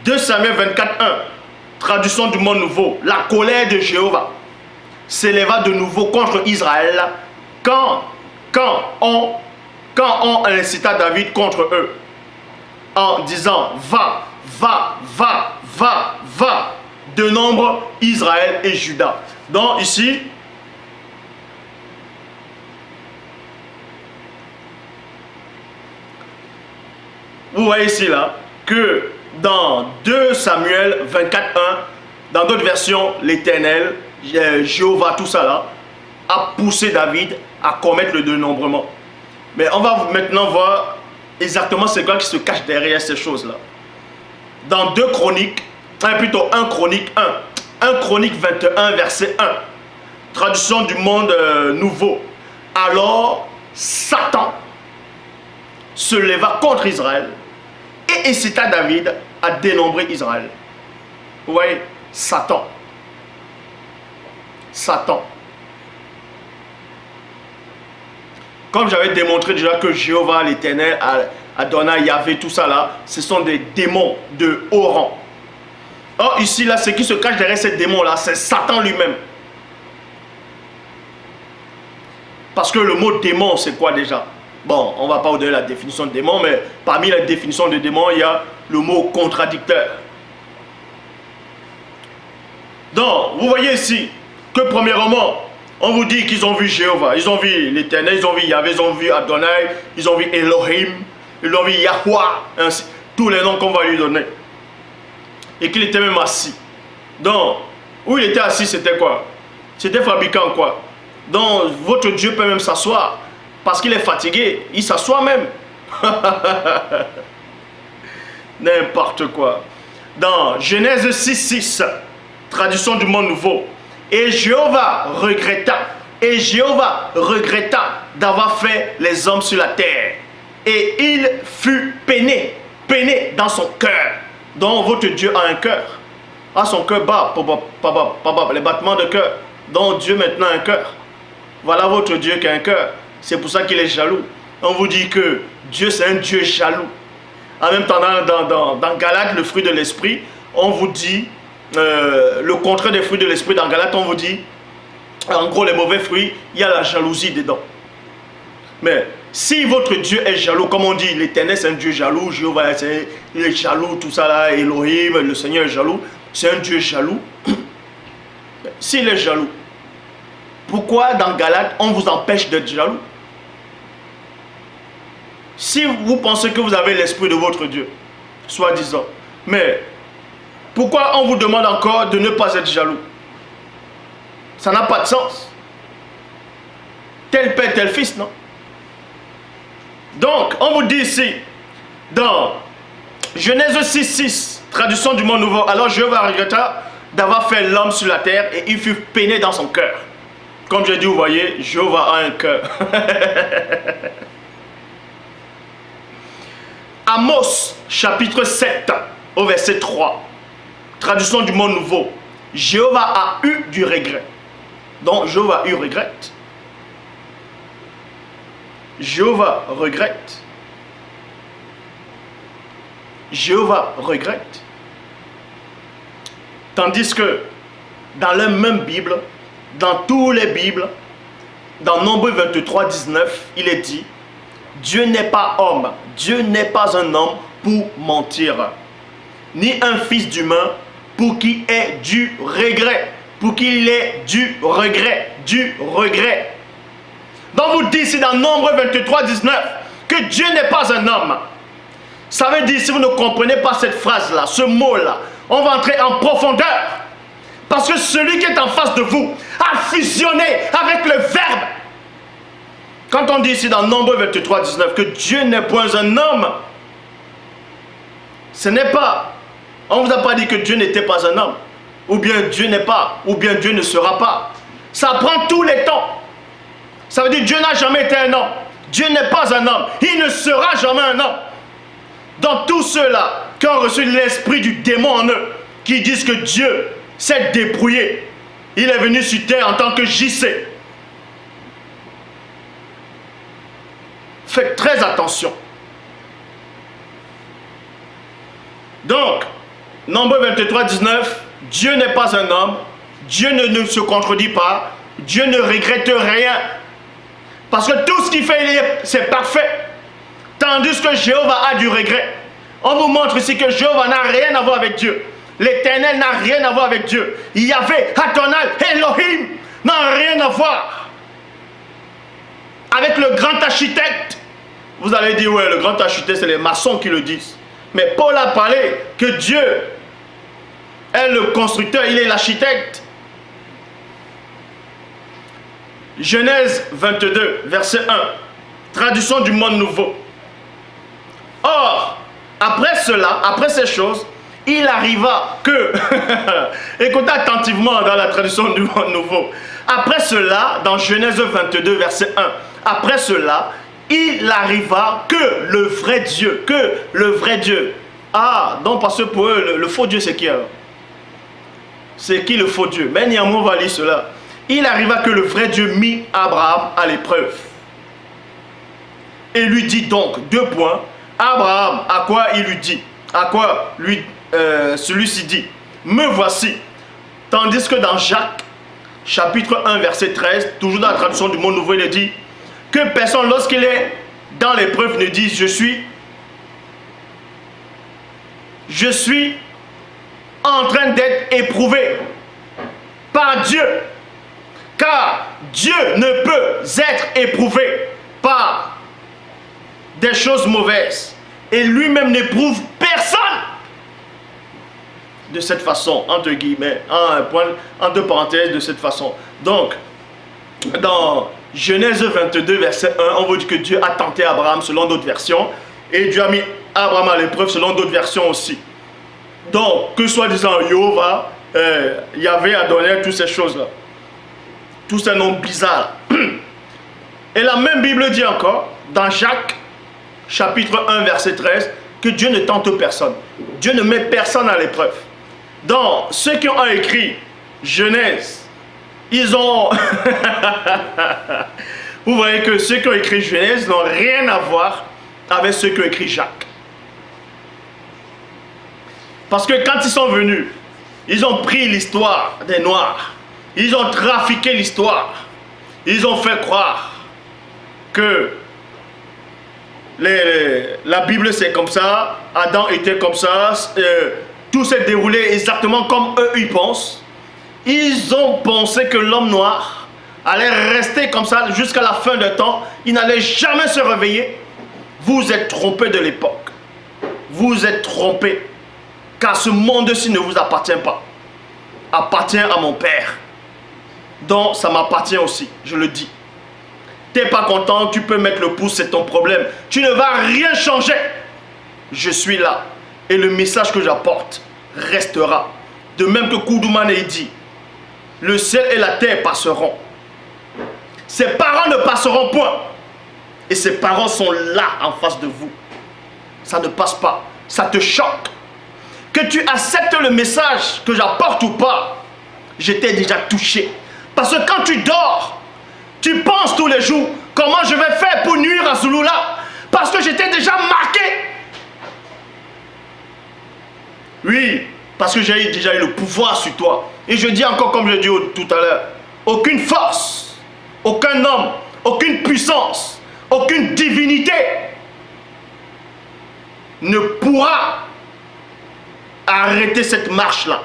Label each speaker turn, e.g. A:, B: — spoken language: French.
A: 2 Samuel 24, 1, traduction du monde nouveau. La colère de Jéhovah s'éleva de nouveau contre Israël quand on incita David contre eux en disant va, de nombre Israël et Juda. Donc ici, vous voyez ici là que dans 2 Samuel 24, 1, dans d'autres versions, l'Éternel, Jéhovah, tout ça là, a poussé David à commettre le dénombrement. Mais on va maintenant voir exactement c'est quoi qui se cache derrière ces choses-là. Dans 2 Chroniques, plutôt 1 Chronique 1, 1 Chronique 21, verset 1, traduction du monde nouveau. Alors Satan se leva contre Israël et incita David à dénombrer Israël. Vous voyez, Satan. Comme j'avais démontré déjà que Jéhovah, l'Éternel, Adonai, Yahvé, tout ça là, ce sont des démons de haut rang. Or ici là, ce qui se cache derrière ces démons là, c'est Satan lui-même. Parce que le mot démon, c'est quoi déjà? Bon, on ne va pas vous donner la définition de démon, mais parmi la définition de démon, il y a le mot contradicteur. Donc, vous voyez ici que premièrement, on vous dit qu'ils ont vu Jéhovah, ils ont vu l'Éternel, ils ont vu Yahvé, ils ont vu Adonai, ils ont vu Elohim, ils ont vu Yahweh, ainsi, tous les noms qu'on va lui donner. Et qu'il était même assis. Donc, où il était assis, c'était quoi? C'était fabricant quoi? Donc, votre Dieu peut même s'asseoir. Parce qu'il est fatigué, il s'assoit même. N'importe quoi. Dans Genèse 6, traduction du monde nouveau. Et Jéhovah regretta d'avoir fait les hommes sur la terre. Et il fut peiné dans son cœur. Donc votre Dieu a un cœur. Ah, son cœur bat, les battements de cœur. Donc Dieu maintenant a un cœur. Voilà votre Dieu qui a un cœur. C'est pour ça qu'il est jaloux. On vous dit que Dieu c'est un Dieu jaloux. En même temps, dans Galates, le fruit de l'esprit, on vous dit le contraire des fruits de l'esprit. Dans Galates, on vous dit, en gros, les mauvais fruits, il y a la jalousie dedans. Mais si votre Dieu est jaloux, comme on dit, l'Éternel c'est un Dieu jaloux, Jéhovah il est jaloux, tout ça là, Elohim, le Seigneur est jaloux, c'est un Dieu jaloux. S'il est jaloux, pourquoi dans Galates, on vous empêche d'être jaloux? Si vous pensez que vous avez l'esprit de votre Dieu, soi-disant, mais pourquoi on vous demande encore de ne pas être jaloux? Ça n'a pas de sens. Tel père, tel fils, non? Donc, on vous dit ici, dans Genèse 6, traduction du monde nouveau, alors Jéhovah regretta d'avoir fait l'homme sur la terre et il fut peiné dans son cœur. Comme je dis, vous voyez, Jéhovah a un cœur. Amos, chapitre 7, au verset 3, traduction du monde nouveau. Jéhovah a eu du regret. Donc, Jéhovah a eu regrette. Jéhovah regrette. Jéhovah regrette. Tandis que, dans la même Bible, dans toutes les Bibles, dans Nombre 23, 19, il est dit, Dieu n'est pas homme, Dieu n'est pas un homme pour mentir, ni un fils d'humain pour qu'il ait du regret, pour qu'il ait du regret. Donc vous dites ici dans Nombre 23, 19, que Dieu n'est pas un homme. Ça veut dire, si vous ne comprenez pas cette phrase-là, ce mot-là, on va entrer en profondeur. Parce que celui qui est en face de vous a fusionné avec le Verbe. Quand on dit ici dans Nombre 23, 19 que Dieu n'est point un homme, ce n'est pas, on ne vous a pas dit que Dieu n'était pas un homme, ou bien Dieu n'est pas, ou bien Dieu ne sera pas. Ça prend tous les temps. Ça veut dire que Dieu n'a jamais été un homme. Dieu n'est pas un homme. Il ne sera jamais un homme. Donc tous ceux-là qui ont reçu l'esprit du démon en eux, qui disent que Dieu s'est débrouillé, il est venu sur terre en tant que JC. Faites très attention. Donc, Nombre 23, 19. Dieu n'est pas un homme. Dieu ne se contredit pas. Dieu ne regrette rien. Parce que tout ce qu'il fait, c'est parfait. Tandis que Jéhovah a du regret. On vous montre ici que Jéhovah n'a rien à voir avec Dieu. L'Éternel n'a rien à voir avec Dieu. Yahvé, Adonai, Elohim n'a rien à voir avec le grand architecte. Vous allez dire, ouais, le grand architecte, c'est les maçons qui le disent. Mais Paul a parlé que Dieu est le constructeur, il est l'architecte. Genèse 22, verset 1. Traduction du monde nouveau. Or, après cela, après ces choses, il arriva que, écoutez attentivement dans la traduction du monde nouveau. Après cela, dans Genèse 22, verset 1, après cela, il arriva que le vrai Dieu. Ah, donc parce que pour eux, le faux Dieu c'est qui alors? C'est qui le faux Dieu? Mais néanmoins, on va lire cela. Il arriva que le vrai Dieu mit Abraham à l'épreuve. Et lui dit donc, 2 points, Abraham, à quoi il lui dit? À quoi celui-ci dit? Me voici. Tandis que dans Jacques, chapitre 1, verset 13, toujours dans la traduction du monde nouveau, il est dit que personne, lorsqu'il est dans l'épreuve, ne dise je suis en train d'être éprouvé par Dieu. Car Dieu ne peut être éprouvé par des choses mauvaises. Et lui-même n'éprouve personne de cette façon, entre guillemets, entre parenthèses, de cette façon. Donc, dans Genèse 22, verset 1, on vous dit que Dieu a tenté Abraham selon d'autres versions. Et Dieu a mis Abraham à l'épreuve selon d'autres versions aussi. Donc, que soit disant Jéhovah, Yahvé, Adonai, toutes ces choses-là. Tous ces noms bizarres. Et la même Bible dit encore, dans Jacques, chapitre 1, verset 13, que Dieu ne tente personne. Dieu ne met personne à l'épreuve. Donc, ceux qui ont écrit Genèse, ils ont... Vous voyez que ceux qui ont écrit Genèse n'ont rien à voir avec ceux qui ont écrit Jacques. Parce que quand ils sont venus, ils ont pris l'histoire des Noirs. Ils ont trafiqué l'histoire. Ils ont fait croire que la Bible c'est comme ça, Adam était comme ça, tout s'est déroulé exactement comme eux ils pensent. Ils ont pensé que l'homme noir allait rester comme ça jusqu'à la fin du temps. Il n'allait jamais se réveiller. Vous êtes trompés de l'époque. Vous êtes trompés. Car ce monde-ci ne vous appartient pas. Appartient à mon Père. Donc ça m'appartient aussi, je le dis. T'es pas content, tu peux mettre le pouce, c'est ton problème. Tu ne vas rien changer. Je suis là. Et le message que j'apporte restera. De même que Koudoumane dit, le ciel et la terre passeront. Ses parents ne passeront point. Et ses parents sont là en face de vous. Ça ne passe pas. Ça te choque. Que tu acceptes le message que j'apporte ou pas, je t'ai déjà touché. Parce que quand tu dors, tu penses tous les jours comment je vais faire pour nuire à Zouloula. Parce que j'étais déjà marqué. Oui, parce que j'ai déjà eu le pouvoir sur toi. Et je dis encore comme je dis tout à l'heure, aucune force, aucun homme, aucune puissance, aucune divinité ne pourra arrêter cette marche-là.